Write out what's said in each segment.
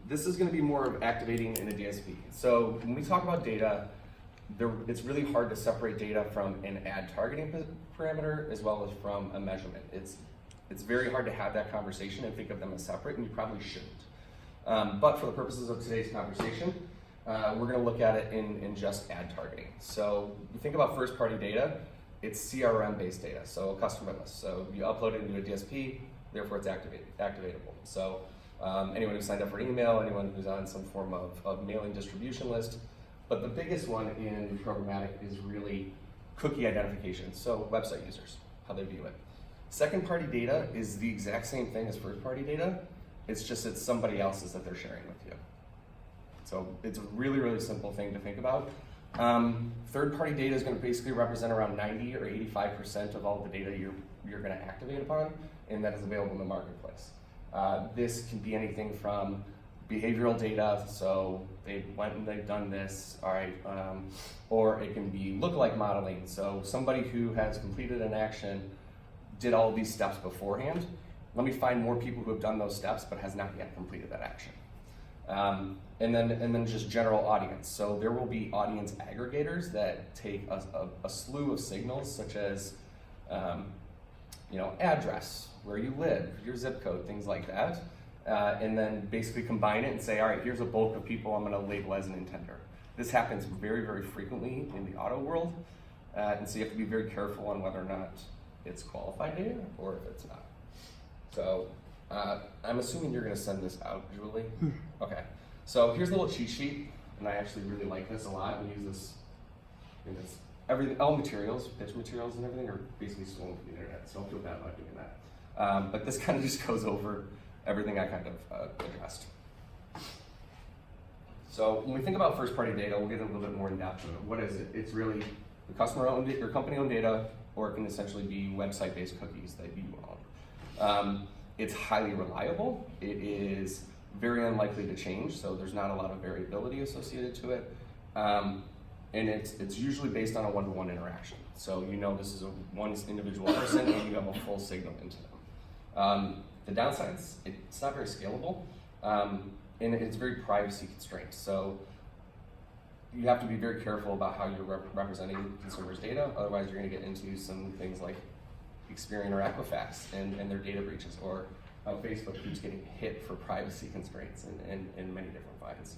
This is going to be more of activating in a DSP. So when we talk about data, it's really hard to separate data from an ad targeting parameter as well as from a measurement. It's very hard to have that conversation and think of them as separate, and you probably shouldn't. But for the purposes of today's conversation, we're going to look at it in just ad targeting. So you think about first-party data, it's CRM-based data, so a customer list. So you upload it into a DSP, therefore it's activatable. So anyone who signed up for an email, anyone who's on some form of mailing distribution list. But the biggest one in programmatic is really cookie identification, so website users, how they view it. Second-party data is the exact same thing as first-party data. It's just it's somebody else's that they're sharing with you. So it's a really, really simple thing to think about. Third-party data is going to basically represent around 90 or 85% of all the data you're going to activate upon, and that is available in the marketplace. This can be anything from behavioral data, so they went and they've done this, all right, or it can be lookalike modeling, so somebody who has completed an action did all of these steps beforehand. Let me find more people who have done those steps but has not yet completed that action. And then just general audience. So there will be audience aggregators that take a slew of signals such as address, where you live, your zip code, things like that, and then basically combine it and say, all right, here's a bulk of people I'm going to label as an intender. This happens very, very frequently in the auto world, and so you have to be very careful on whether or not it's qualified data or if it's not. So I'm assuming you're going to send this out, Julie? Okay. So here's a little cheat sheet, and I actually really like this a lot. We use this in all materials, pitch materials and everything are basically stolen from the internet, so don't feel bad about doing that. But this kind of just goes over everything I kind of addressed. So when we think about first-party data, we'll get a little bit more in depth of it. What is it? It's really the customer-owned or company-owned data, or it can essentially be website-based cookies that you own. It's highly reliable. It is very unlikely to change, so there's not a lot of variability associated to it. And it's usually based on a one-to-one interaction. So you know this is one individual person and you have a full signal into them. The downsides, it's not very scalable, and it's very privacy constrained. So you have to be very careful about how you're representing consumers' data, otherwise you're gonna get into some things like Experian or Equifax and their data breaches, or how Facebook keeps getting hit for privacy constraints and many different fines.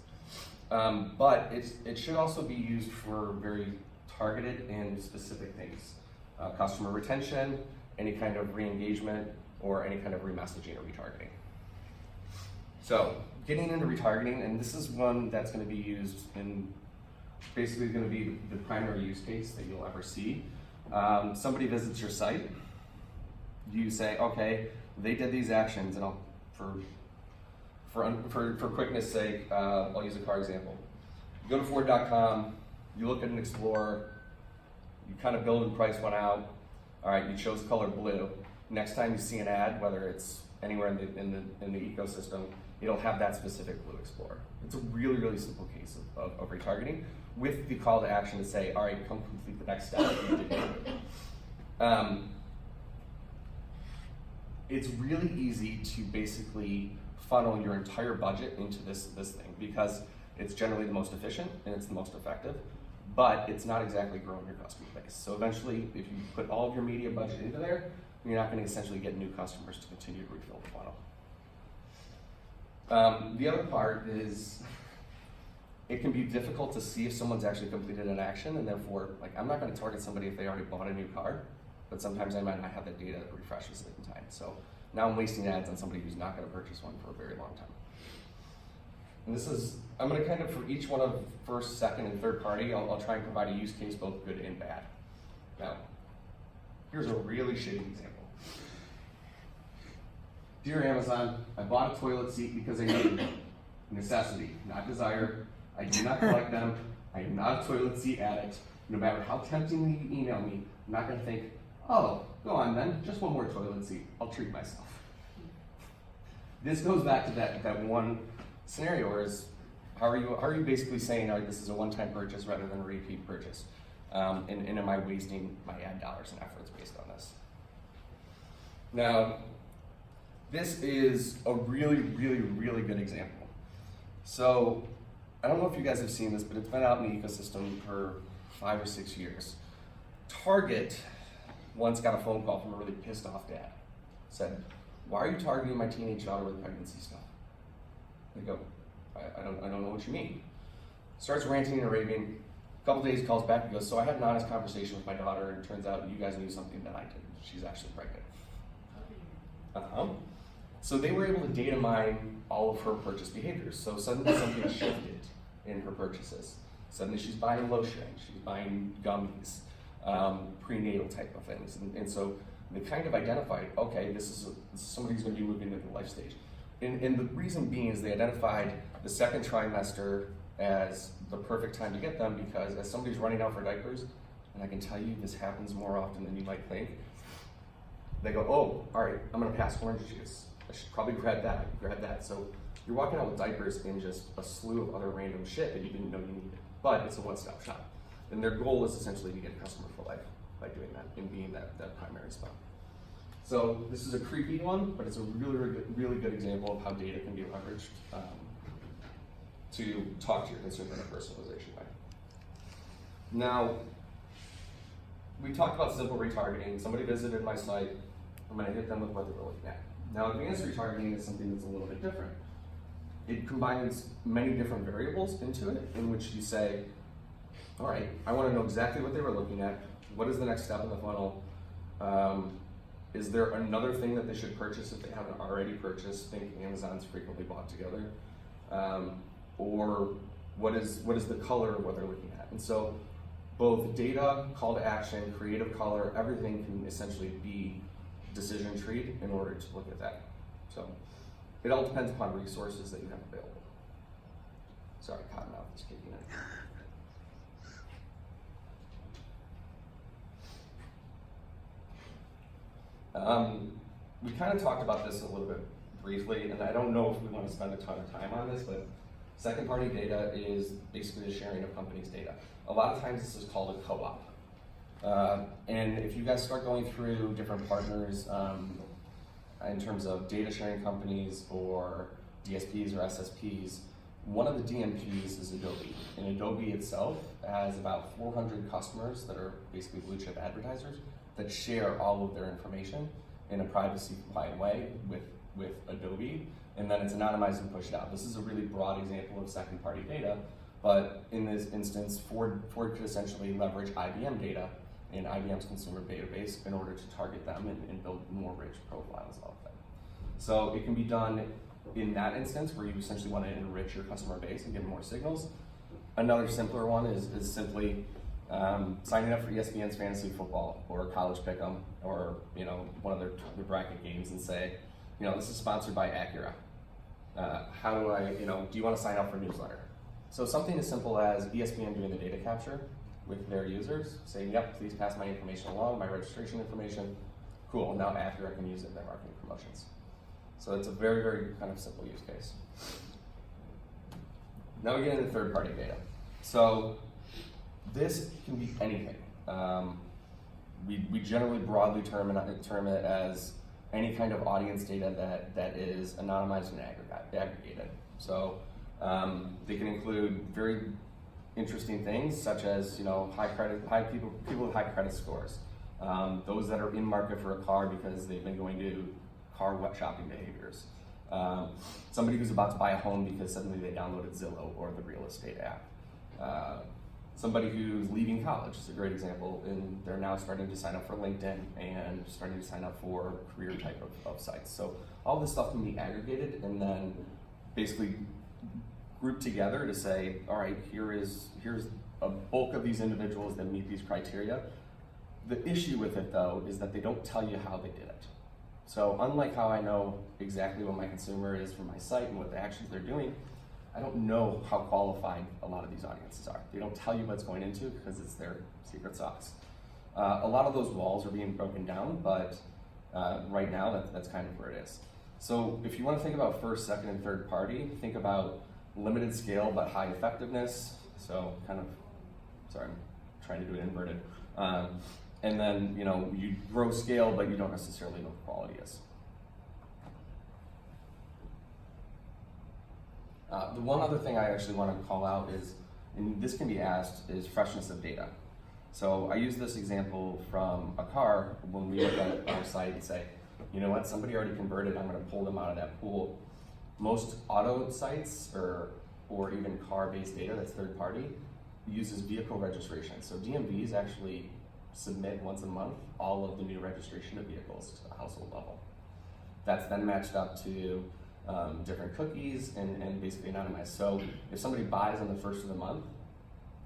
But it should also be used for very targeted and specific things. Customer retention, any kind of re-engagement, or any kind of remessaging or retargeting. So getting into retargeting, and this is one that's going to be used in, basically going to be the primary use case that you'll ever see. Somebody visits your site, you say, okay, they did these actions, and for quickness sake, I'll use a car example. You go to Ford.com, you look at an Explorer, you kind of build and price one out. All right, you chose color blue. Next time you see an ad, whether it's anywhere in the ecosystem, it'll have that specific blue Explorer. It's a really, really simple case of retargeting with the call to action to say, all right, come complete the next step. It's really easy to basically funnel your entire budget into this thing because it's generally the most efficient and it's the most effective, but it's not exactly growing your customer base. So eventually, if you put all of your media budget into there, you're not going to essentially get new customers to continue to refill the funnel. The other part is it can be difficult to see if someone's actually completed an action, and therefore, like, I'm not going to target somebody if they already bought a new car, but sometimes I might not have that data that refreshes it in time. So now I'm wasting ads on somebody who's not going to purchase one for a very long time. And this is, I'm going to kind of, for each one of first, second, and third party, I'll try and provide a use case both good and bad. Now, here's a really shitty example. Dear Amazon, I bought a toilet seat because I needed it. Necessity, not desire. I do not collect them. I am not a toilet seat addict. No matter how temptingly you email me, I'm not going to think, oh, go on then, just one more toilet seat. I'll treat myself. This goes back to that one scenario where how are you basically saying, all right, this is a one-time purchase rather than a repeat purchase? And am I wasting my ad dollars and efforts based on this? Now, This is a really, really, really good example. So I don't know if you guys have seen this, but it's been out in the ecosystem for 5 or 6 years. Target once got a phone call from a really pissed off dad. Said, "Why are you targeting my teenage daughter with pregnancy stuff?" They go, I don't know what you mean. Starts ranting and raving. A couple days calls back and goes, "So I had an honest conversation with my daughter, and it turns out you guys knew something that I didn't. She's actually pregnant." So they were able to data mine all of her purchase behaviors. So suddenly something shifted in her purchases. Suddenly she's buying lotion, she's buying gummies, prenatal type of things. And so they kind of identified, okay, this is somebody who's going to be moving into the life stage. And the reason being is they identified the second trimester as the perfect time to get them, because as somebody's running out for diapers, and I can tell you this happens more often than you might think, they go, "Oh, all right, I'm gonna pass orange juice. I should probably grab that. So you're walking out with diapers and just a slew of other random shit that you didn't know you needed. But it's a one-stop shop. And their goal is essentially to get a customer for life by doing that and being that primary spot. So this is a creepy one, but it's a really good example of how data can be leveraged to talk to your consumer in a personalization way. Now, we talked about simple retargeting. Somebody visited my site, I'm gonna hit them with what they were looking at. Now, advanced retargeting is something that's a little bit different. It combines many different variables into it, in which you say, all right, I wanna know exactly what they were looking at. What is the next step in the funnel? Is there another thing that they should purchase if they haven't already purchased? Think Amazon's frequently bought together. Or what is the color of what they're looking at? And so both data, call to action, creative color, everything can essentially be decision treed in order to look at that. So it all depends upon resources that you have available. Sorry, Cottonmouth is kicking in. We kind of talked about this a little bit briefly, and I don't know if we want to spend a ton of time on this, but second party data is basically the sharing of companies' data. A lot of times this is called a co-op. And if you guys start going through different partners in terms of data sharing companies or DSPs or SSPs, one of the DMPs is Adobe. And Adobe itself has about 400 customers that are basically blue chip advertisers that share all of their information in a privacy compliant way with Adobe, and then it's anonymized and pushed out. This is a really broad example of second party data, but in this instance, Ford could essentially leverage IBM data in IBM's consumer database in order to target them and build more rich profiles of them. So it can be done in that instance where you essentially want to enrich your customer base and get more signals. Another simpler one is simply signing up for ESPN's fantasy football or college pick'em or one of their bracket games and say, this is sponsored by Acura. How do I, do you want to sign up for a newsletter? So something as simple as ESPN doing the data capture with their users, saying, yep, please pass my information along, my registration information. Cool, now Acura can use it in their marketing promotions. So it's a very, very kind of simple use case. Now we get into third party data. So this can be anything. We generally broadly term it as any kind of audience data that is anonymized and aggregated. So they can include very interesting things such as people with high credit scores, those that are in market for a car because they've been going to car wet shopping behaviors, somebody who's about to buy a home because suddenly they downloaded Zillow or the real estate app. Somebody who's leaving college is a great example, and they're now starting to sign up for LinkedIn and starting to sign up for career type of sites. So all this stuff can be aggregated and then basically grouped together to say, all right, here's a bulk of these individuals that meet these criteria. The issue with it though is that they don't tell you how they did it. So unlike how I know exactly what my consumer is from my site and what the actions they're doing, I don't know how qualified a lot of these audiences are. They don't tell you what's going into because it's their secret sauce. A lot of those walls are being broken down, but right now that's kind of where it is. So if you want to think about first, second, and third party, think about limited scale but high effectiveness. So I'm trying to do it inverted. And then you grow scale, but you don't necessarily know what the quality is. The one other thing I actually want to call out is, and this can be asked, is freshness of data. So I use this example from a car when we look at our site and say, you know what, somebody already converted, I'm going to pull them out of that pool. Most auto sites or even car-based data that's third party uses vehicle registration. So DMVs actually submit once a month all of the new registration of vehicles to the household level. That's then matched up to different cookies and basically anonymized. So if somebody buys on the first of the month,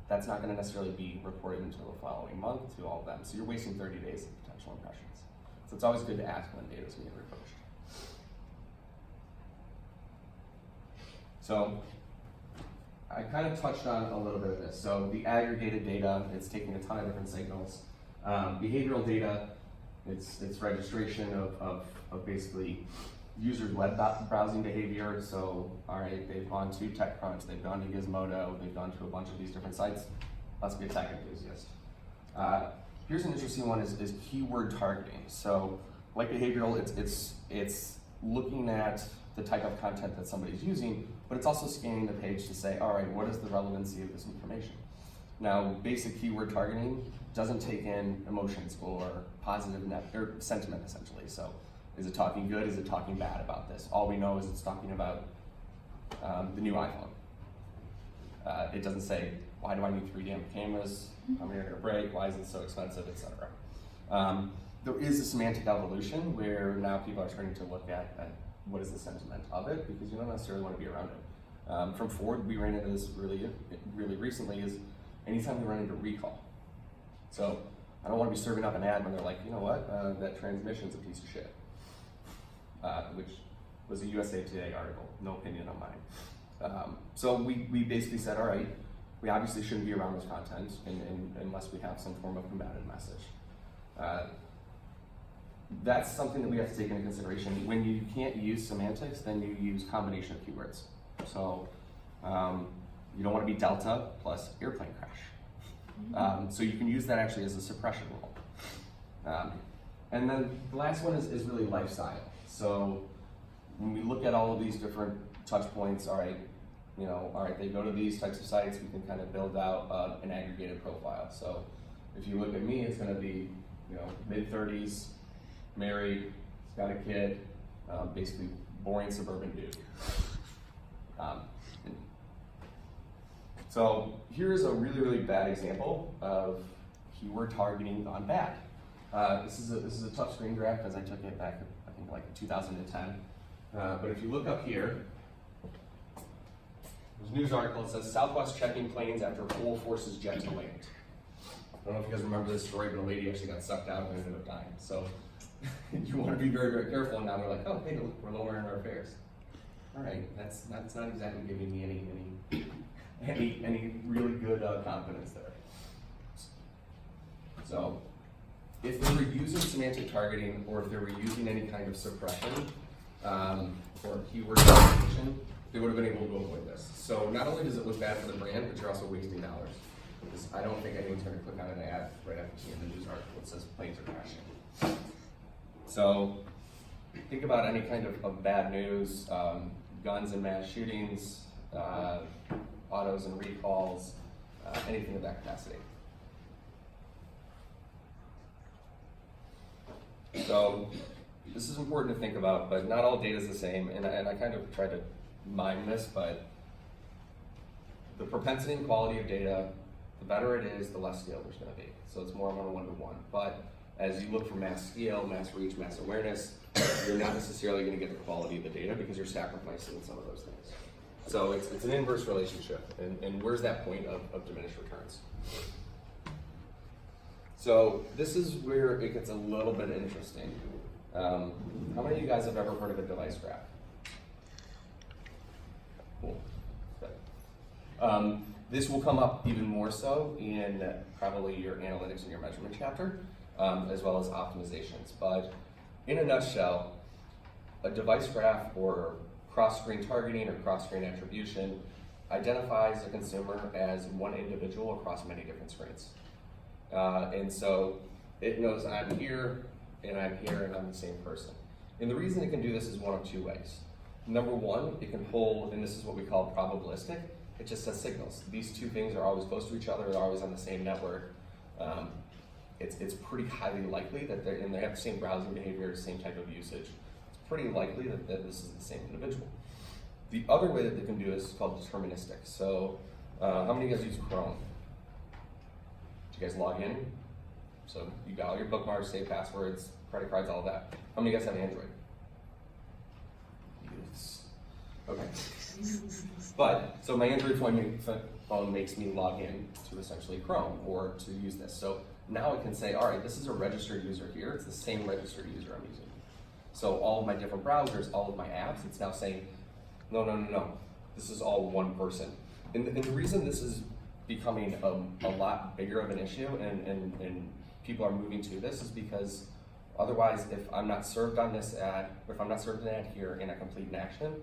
that's not going to necessarily be reported until the following month to all of them. So you're wasting 30 days of potential impressions. So it's always good to ask when data is being reposed. So I kind of touched on a little bit of this. So the aggregated data, it's taking a ton of different signals. Behavioral data, it's registration of basically users' web browsing behavior. So, all right, they've gone to TechCrunch, they've gone to Gizmodo, they've gone to a bunch of these different sites. Must be a tech enthusiast. Here's an interesting one: is keyword targeting. So, like behavioral, it's looking at the type of content that somebody's using, but it's also scanning the page to say, all right, what is the relevancy of this information? Now, basic keyword targeting doesn't take in emotions or positive or sentiment, essentially. So, is it talking good? Is it talking bad about this? All we know is it's talking about the new iPhone. It doesn't say, why do I need 3 damn cameras? How many are going to break? Why is it so expensive, etc. There is a semantic evolution where now people are starting to look at what is the sentiment of it, because you don't necessarily want to be around it. From Ford, we ran into this really recently, is anytime we run into recall. So I don't want to be serving up an ad when they're like, you know what, that transmission's a piece of shit. Which was a USA Today article, no opinion on mine. So we basically said, all right, we obviously shouldn't be around this content unless we have some form of combative message. That's something that we have to take into consideration. When you can't use semantics, then you use combination of keywords. So you don't want to be Delta plus airplane crash. So you can use that actually as a suppression rule. And then the last one is really lifestyle. So when we look at all of these different touch points, all right, they go to these types of sites, we can kind of build out an aggregated profile. So if you look at me, it's going to be, mid-30s, married, got a kid, basically boring suburban dude. So here's a really bad example of keyword targeting gone bad. This is a touchscreen graph, as I took it back, I think, like 2010. But if you look up here, there's a news article that says Southwest checking planes after full forces jet to land. I don't know if you guys remember this story, but a lady actually got sucked out and ended up dying. So you want to be very careful. And now they're like, oh, hey, look, we're lowering our fares. All right, that's not exactly giving me any really good confidence there. So if they were using semantic targeting, or if they were using any kind of suppression or keyword targeting, they would have been able to avoid this. So not only does it look bad for the brand, but you're also wasting dollars. Because I don't think anyone's going to click on an ad right after seeing the news article that says planes are crashing. So think about any kind of bad news, guns and mass shootings, autos and recalls, anything of that capacity. So this is important to think about, but not all data is the same, and I kind of tried to mime this, but the propensity and quality of data, the better it is, the less scale there's going to be. So it's more of a one-to-one. But as you look for mass scale, mass reach, mass awareness, you're not necessarily going to get the quality of the data because you're sacrificing some of those things. So it's an inverse relationship, and where's that point of diminished returns? So this is where it gets a little bit interesting. How many of you guys have ever heard of a device graph? Cool. Good. This will come up even more so in probably your analytics and your measurement chapter, as well as optimizations. But in a nutshell, a device graph or cross-screen targeting or cross-screen attribution identifies a consumer as one individual across many different screens. And so it knows I'm here, and I'm here, and I'm the same person. And the reason it can do this is one of two ways. Number one, it can pull, and this is what we call probabilistic, it just says signals. These two things are always close to each other, they're always on the same network. It's pretty highly likely that and they have the same browsing behavior, same type of usage. It's pretty likely that this is the same individual. The other way that they can do this is called deterministic. So, how many of you guys use Chrome? Did you guys log in? So you got all your bookmarks, saved passwords, credit cards, all of that. How many of you guys have Android? Yes. Okay. But, so my Android phone makes me log in to essentially Chrome or to use this. So now it can say, all right, this is a registered user here. It's the same registered user I'm using. So all of my different browsers, all of my apps, it's now saying, no. This is all one person. And the reason this is becoming a lot bigger of an issue and people are moving to this is because otherwise, if I'm not served on this ad, or if I'm not served an ad here and I complete an action,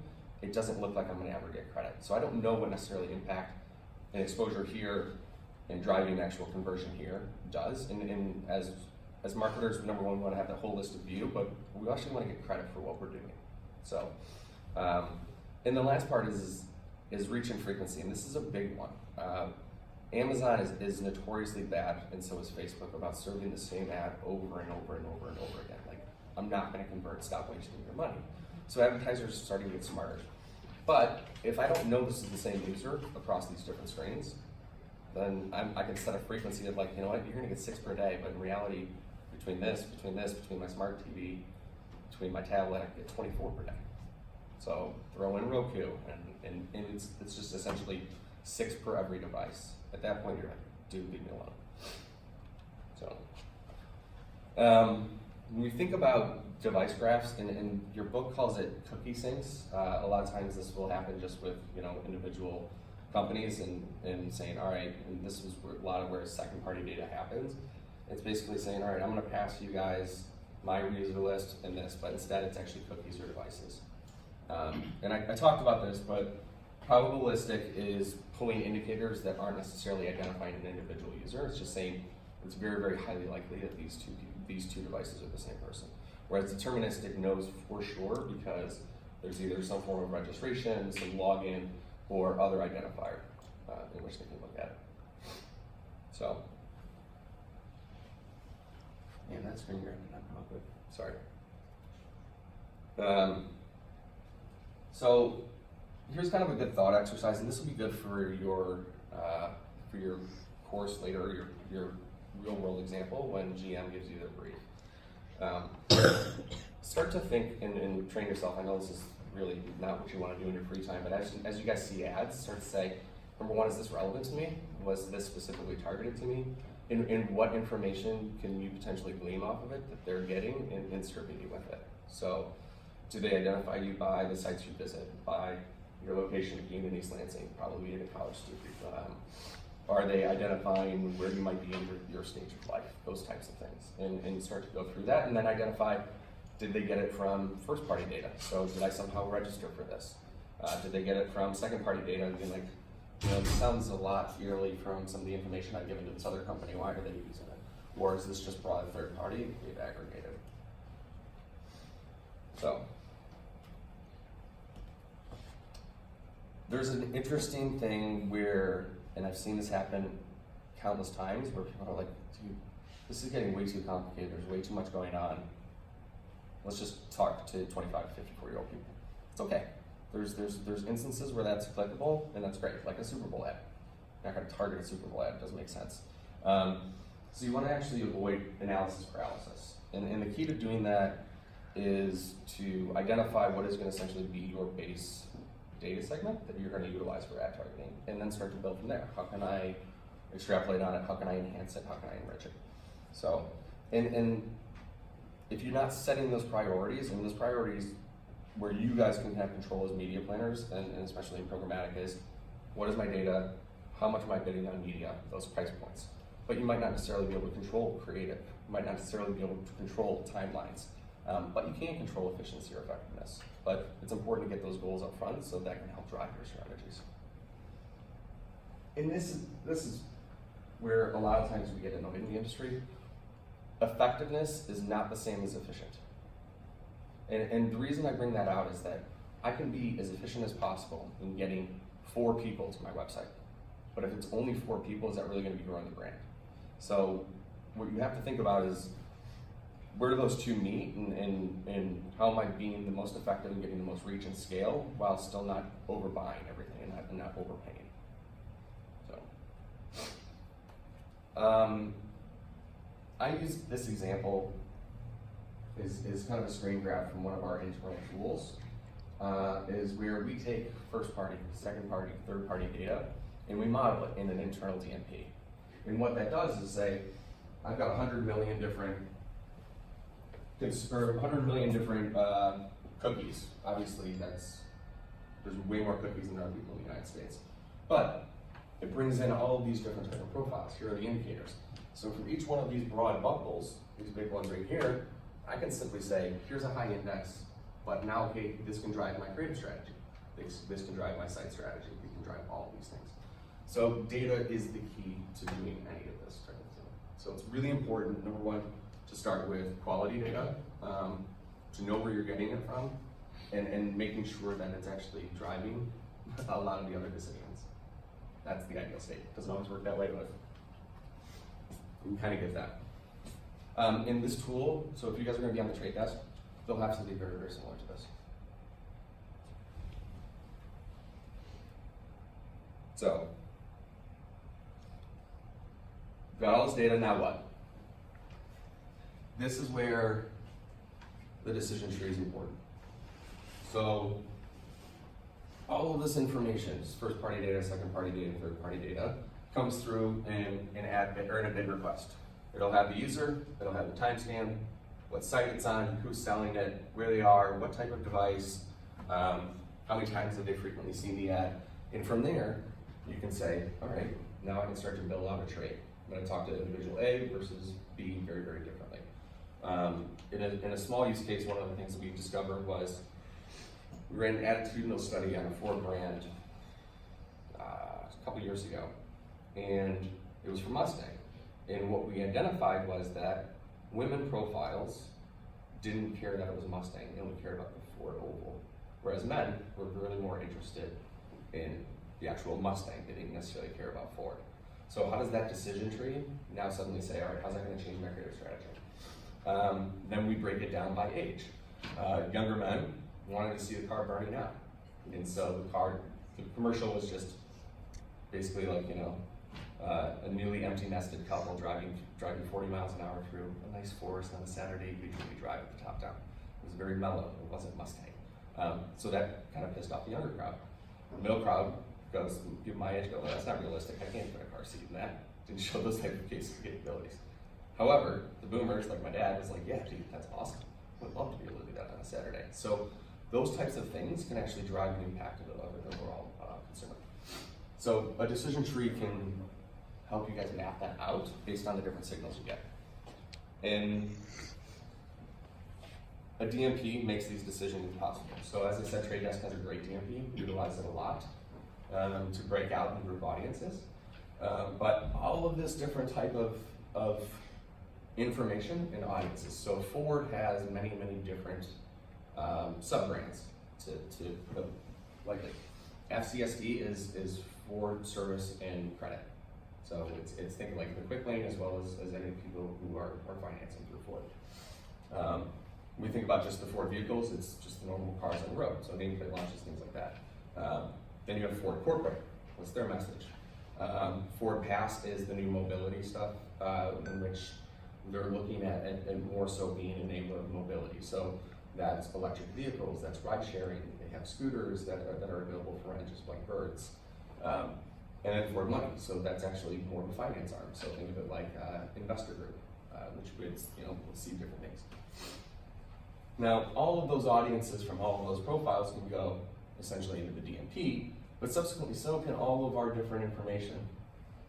it doesn't look like I'm gonna ever get credit. So I don't know what necessarily impact an exposure here and driving an actual conversion here does. And as marketers, number one, we wanna have that holistic view, but we actually wanna get credit for what we're doing. So, and the last part is reach and frequency, and this is a big one. Amazon is notoriously bad, and so is Facebook, about serving the same ad over and over and over and over again. Like, I'm not gonna convert, stop wasting your money. So advertisers are starting to get smarter. But if I don't know this is the same user across these different screens, then I can set a frequency of like, you know what, you're gonna get 6 per day, but in reality, between my smart TV, between my tablet, I get 24 per day. So throw in Roku, and it's just essentially 6 per every device. At that point, you're like, dude, leave me alone. So, when we think about device graphs, and your book calls it cookie sinks, a lot of times this will happen just with individual companies and saying, all right, and this is a lot of where second-party data happens. It's basically saying, all right, I'm going to pass you guys my user list and this, but instead it's actually cookies or devices. And I talked about this, but probabilistic is pulling indicators that aren't necessarily identifying an individual user. It's just saying it's very, very highly likely that these two devices are the same person. Whereas deterministic knows for sure because there's either some form of registration, some login, or other identifier in which they can look at it. So, man, that screen grabbed it up good. Sorry. So here's kind of a good thought exercise, and this will be good for your course later, or your real world example when GM gives you their brief. Start to think and train yourself. I know this is really not what you want to do in your free time, but as you guys see ads, start to say, number one, is this relevant to me? Was this specifically targeted to me? And what information can you potentially glean off of it that they're getting and serving you with it? So, do they identify you by the sites you visit, by your location being in East Lansing, probably being a college student? Are they identifying where you might be in your stage of life? Those types of things. And start to go through that and then identify, did they get it from first party data? So did I somehow register for this? Did they get it from second party data and being like, this sounds a lot eerily from some of the information I've given to this other company, why are they using it? Or is this just broad third party, they've aggregated? So, there's an interesting thing where, and I've seen this happen countless times, where people are like, dude, this is getting way too complicated, there's way too much going on. Let's just talk to 25 to 54-year-old people. It's okay. There's instances where that's applicable, and that's great, like a Super Bowl ad. You're not gonna target a Super Bowl ad, it doesn't make sense. So you wanna actually avoid analysis paralysis. And the key to doing that is to identify what is gonna essentially be your base data segment that you're gonna utilize for ad targeting, and then start to build from there. How can I extrapolate on it? How can I enhance it? How can I enrich it? So, and if you're not setting those priorities, and those priorities where you guys can have control as media planners, and especially in programmatic, is what is my data, how much am I bidding on media, those price points. But you might not necessarily be able to control creative, you might not necessarily be able to control timelines, but you can control efficiency or effectiveness. But it's important to get those goals up front so that can help drive your strategies. And this is where a lot of times we get annoyed in the industry. Effectiveness is not the same as efficient. And the reason I bring that out is that I can be as efficient as possible in getting 4 people to my website. But if it's only 4 people, is that really going to be growing the brand? So what you have to think about is, where do those two meet, and how am I being the most effective in getting the most reach and scale while still not overbuying everything and not overpaying? So I use this example is kind of a screen grab from one of our internal tools, is where we take first party, second party, third party data, and we model it in an internal DMP. And what that does is say, I've got 100 million different cookies. Obviously, there's way more cookies than there are people in the United States. But it brings in all of these different type of profiles. Here are the indicators. So from each one of these broad bubbles, these big ones right here, I can simply say, here's a high index, but now, okay, this can drive my creative strategy. This can drive my site strategy. We can drive all of these things. So data is the key to doing any of this type of thing. So it's really important, number one, to start with quality data, to know where you're getting it from, and making sure that it's actually driving a lot of the other decisions. That's the ideal state. Doesn't always work that way, but we kind of get that. In this tool, so if you guys are going to be on the trade desk, they'll have something very, very similar to this. So, got all this data, now what? This is where the decision tree is important. So, all of this information, first party data, second party data, third party data, comes through in a bid request. It'll have the user, it'll have the timestamp, what site it's on, who's selling it, where they are, what type of device, how many times have they frequently seen the ad, and from there, you can say, all right, now I can start to build out a trade. I'm going to talk to individual A versus B very, very differently. In a small use case, one of the things that we discovered was we ran an attitudinal study on a Ford brand a couple years ago, and it was for Mustang. And what we identified was that women profiles didn't care that it was a Mustang, they only cared about the Ford Oval, whereas men were really more interested in the actual Mustang. They didn't necessarily care about Ford. So how does that decision tree now suddenly say, all right, how's that going to change my creative strategy? Then we break it down by age. Younger men wanted to see the car burning out, and so the commercial was just basically like, a newly empty nested couple driving 40 miles an hour through a nice forest on a Saturday leisurely drive with the top down. It was very mellow. It wasn't Mustang. So that kind of pissed off the younger crowd. The middle crowd goes, people my age go, well, that's not realistic. I can't put a car seat in that. Didn't show those type of capabilities. However, the boomers, like my dad, was like, yeah, dude, that's awesome. Would love to be able to do that on a Saturday. So those types of things can actually drive an impact of the overall consumer. So a decision tree can help you guys map that out based on the different signals you get. And a DMP makes these decisions possible. So as I said, Trade Desk has a great DMP. We utilize it a lot to break out and group audiences. But all of this different type of information and audiences. So Ford has many, many different sub-brands to put it lightly. FCSD is Ford Service and Credit. So it's thinking like the quick lane as well as any people who are financing through Ford. When we think about just the Ford vehicles, it's just the normal cars on the road. So nameplate launches, things like that. Then you have Ford Corporate. What's their message? Ford Pass is the new mobility stuff in which they're looking at and more so being an enabler of mobility. So that's electric vehicles, that's ride sharing. They have scooters that are available for rent, just like birds. And then Ford Money, so that's actually more of a finance arm. So think of it like investor group, which would we'll see different things. Now, all of those audiences from all of those profiles can go essentially into the DMP, but subsequently so can all of our different information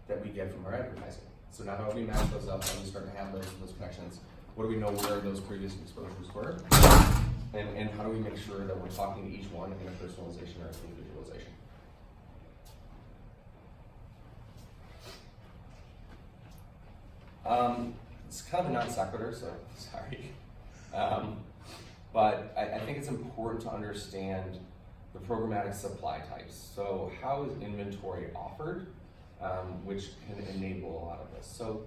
that we get from our advertising. So now how do we match those up and we start to have those connections? What do we know where those previous exposures were? And how do we make sure that we're talking to each one in a personalization or individualization? It's kind of a non sequitur, so sorry. But I think it's important to understand the programmatic supply types. So how is inventory offered, which can enable a lot of this. So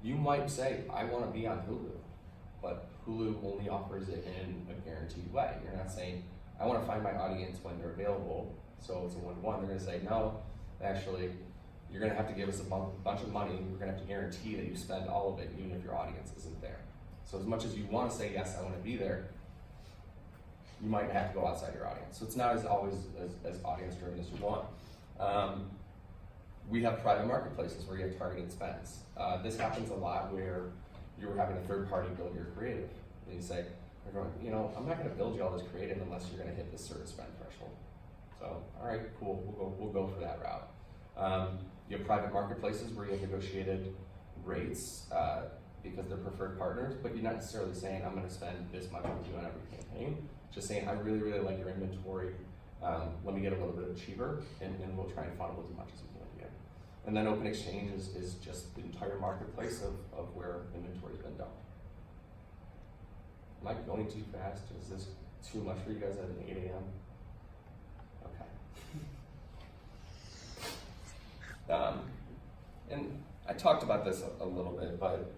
you might say, I want to be on Hulu, but Hulu only offers it in a guaranteed way. You're not saying, I want to find my audience when they're available, so it's a one-to-one. They're going to say, no, actually, you're going to have to give us a bunch of money. We're going to have to guarantee that you spend all of it, even if your audience isn't there. So as much as you want to say, yes, I want to be there, you might have to go outside your audience. So it's not as always as audience-driven as you want. We have private marketplaces where you have targeted spends. This happens a lot where you're having a third party build your creative. And you say, I'm not going to build you all this creative unless you're going to hit this certain spend threshold. So, all right, cool, we'll go for that route. You have private marketplaces where you have negotiated rates because they're preferred partners, but you're not necessarily saying, I'm going to spend this much with you on every campaign. Just saying, I really, really like your inventory. Let me get a little bit cheaper, and we'll try and funnel as much as we can together. And then Open Exchange is just the entire marketplace of where inventory's been dumped. Am I going too fast? Is this too much for you guys at an 8 a.m.? Okay. And I talked about this a little bit, but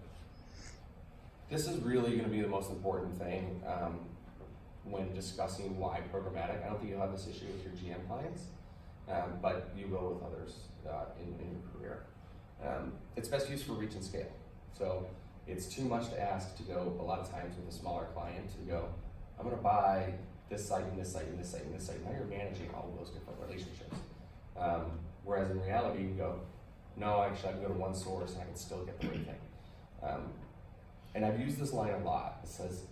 this is really going to be the most important thing when discussing why programmatic. I don't think you'll have this issue with your GM clients, but you will with others in your career. It's best used for reach and scale. So it's too much to ask to go, a lot of times with a smaller client, to go, I'm going to buy this site and this site and this site and this site. Now you're managing all of those different relationships. Whereas in reality, you go, no, actually I can go to one source and I can still get the right thing. And I've used this line a lot. It says,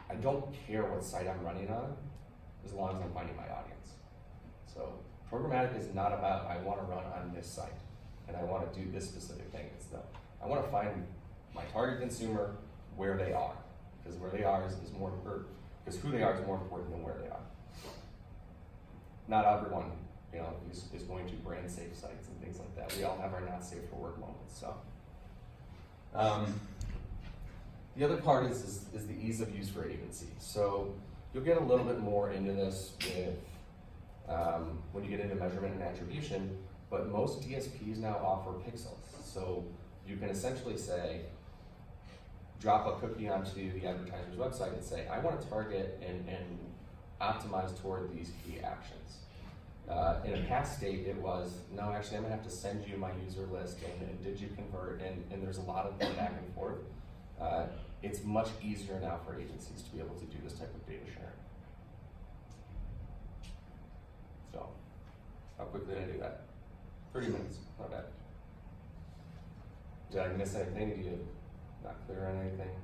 I don't care what site I'm running on, as long as I'm finding my audience. So programmatic is not about, I want to run on this site, and I want to do this specific thing. It's no, I want to find my target consumer where they are, because where they are is more important, because who they are is more important than where they are. Not everyone, is going to brand safe sites and things like that. We all have our not safe for work moments. So the other part is the ease of use for agencies. So you'll get a little bit more into this with when you get into measurement and attribution, but most DSPs now offer pixels. So you can essentially say, drop a cookie onto the advertiser's website and say, I want to target and optimize toward these key actions. In a past state, it was, no, actually, I'm going to have to send you my user list, and did you convert, and there's a lot of back and forth. It's much easier now for agencies to be able to do this type of data sharing. So, how quickly did I do that? 30 minutes, not bad. Did I miss anything? Did you not clear on anything?